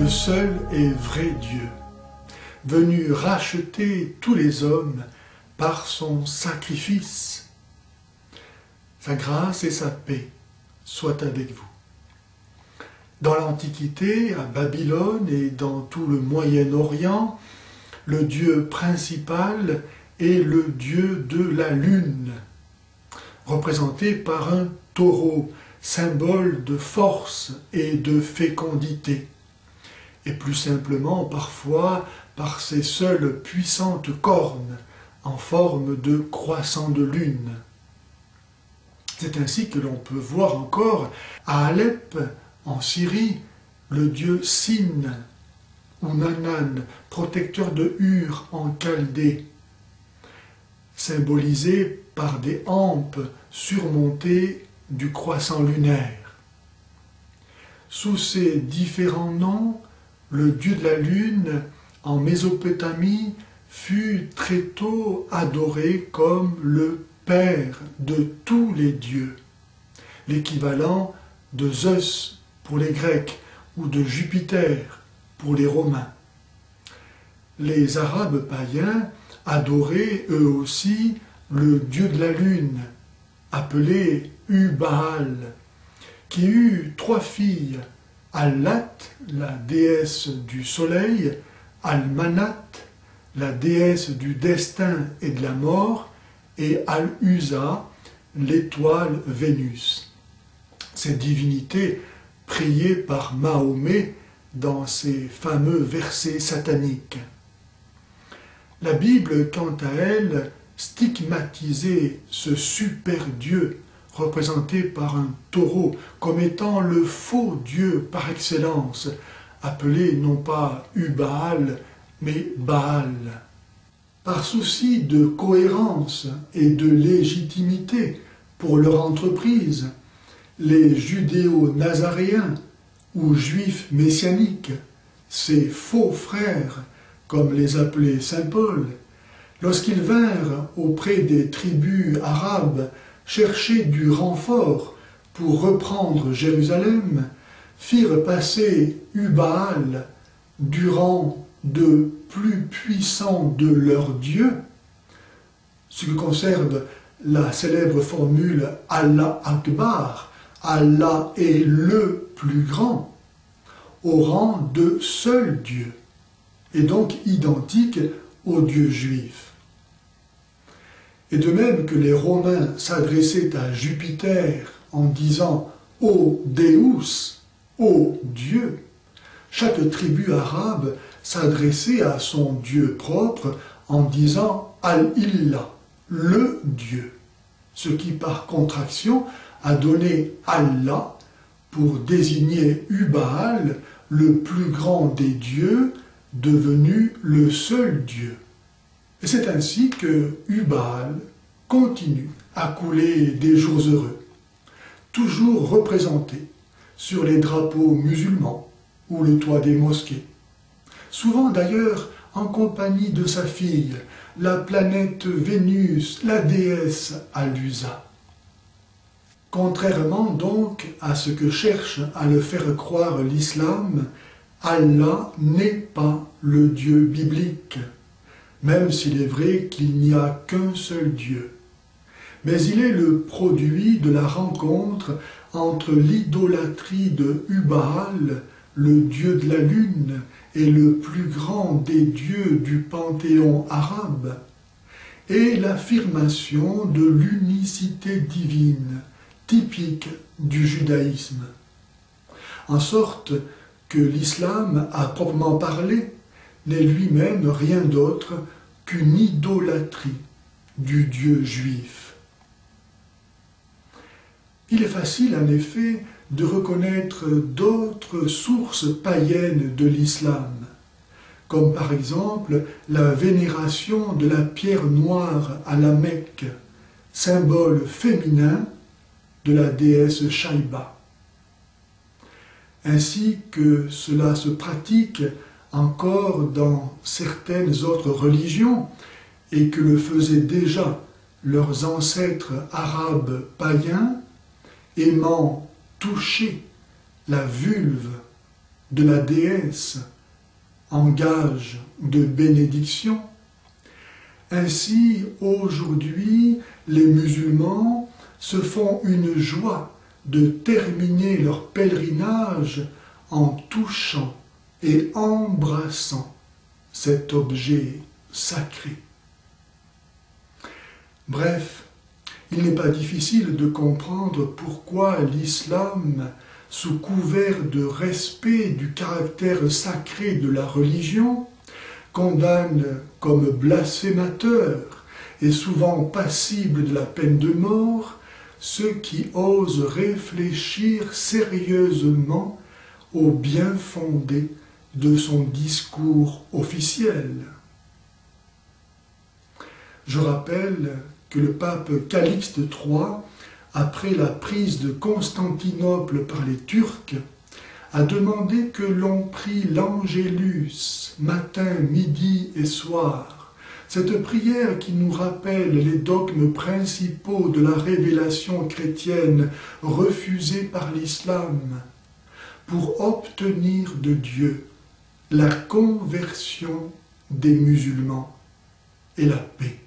le seul et vrai Dieu, venu racheter tous les hommes par son sacrifice. Sa grâce et sa paix soient avec vous. Dans l'Antiquité, à Babylone et dans tout le Moyen-Orient, le Dieu principal est le Dieu de la lune, représenté par un taureau, symbole de force et de fécondité, et plus simplement parfois par ses seules puissantes cornes en forme de croissant de lune. C'est ainsi que l'on peut voir encore à Alep, en Syrie, le dieu Sin, ou Nanan, protecteur de Ur en Chaldée, symbolisé par des hampes surmontées du croissant lunaire. Sous ces différents noms, le dieu de la lune en Mésopotamie fut très tôt adoré comme le père de tous les dieux, l'équivalent de Zeus pour les Grecs ou de Jupiter pour les Romains. Les Arabes païens adoraient eux aussi le dieu de la lune, appelé Ubaal, qui eut 3 filles, Allat, la déesse du soleil, Almanat, la déesse du destin et de la mort, et Al-Uza, l'étoile Vénus. Ces divinités priées par Mahomet dans ses fameux versets sataniques. La Bible, quant à elle, stigmatisait ce super Dieu représenté par un taureau comme étant le faux Dieu par excellence, appelé non pas Ubaal, mais Baal. Par souci de cohérence et de légitimité pour leur entreprise, les judéo-nazaréens ou juifs messianiques, ces faux frères, comme les appelait saint Paul, lorsqu'ils vinrent auprès des tribus arabes chercher du renfort pour reprendre Jérusalem, firent passer Ubaal du rang de plus puissant de leur Dieu, ce qui concerne la célèbre formule Allah Akbar, Allah est le plus grand, au rang de seul Dieu, et donc identique au Dieu juif. Et de même que les Romains s'adressaient à Jupiter en disant « Ô Deus », « Ô Dieu », chaque tribu arabe s'adressait à son Dieu propre en disant « Al-Illah », le Dieu, ce qui par contraction a donné Allah pour désigner Ubaal, le plus grand des dieux, devenu le seul Dieu. Et c'est ainsi que Ubaal continue à couler des jours heureux, toujours représenté sur les drapeaux musulmans ou le toit des mosquées, souvent d'ailleurs en compagnie de sa fille, la planète Vénus, la déesse Al-Uza. Contrairement donc à ce que cherche à le faire croire l'islam, Allah n'est pas le Dieu biblique, même s'il est vrai qu'il n'y a qu'un seul Dieu. Mais il est le produit de la rencontre entre l'idolâtrie de Ubaal, le dieu de la lune et le plus grand des dieux du panthéon arabe, et l'affirmation de l'unicité divine, typique du judaïsme. En sorte que l'islam, à proprement parler, n'est lui-même rien d'autre qu'une idolâtrie du Dieu juif. Il est facile, en effet, de reconnaître d'autres sources païennes de l'islam, comme par exemple la vénération de la pierre noire à la Mecque, symbole féminin de la déesse Shaïba. Ainsi que cela se pratique encore dans certaines autres religions et que le faisaient déjà leurs ancêtres arabes païens, aimant toucher la vulve de la déesse en gage de bénédiction. Ainsi, aujourd'hui, les musulmans se font une joie de terminer leur pèlerinage en touchant et embrassant cet objet sacré. Bref, il n'est pas difficile de comprendre pourquoi l'islam, sous couvert de respect du caractère sacré de la religion, condamne comme blasphémateurs et souvent passibles de la peine de mort ceux qui osent réfléchir sérieusement au bien fondé de son discours officiel. Je rappelle que le pape Calixte III, après la prise de Constantinople par les Turcs, a demandé que l'on prie l'Angélus matin, midi et soir. Cette prière qui nous rappelle les dogmes principaux de la révélation chrétienne refusée par l'islam, pour obtenir de Dieu la conversion des musulmans et la paix.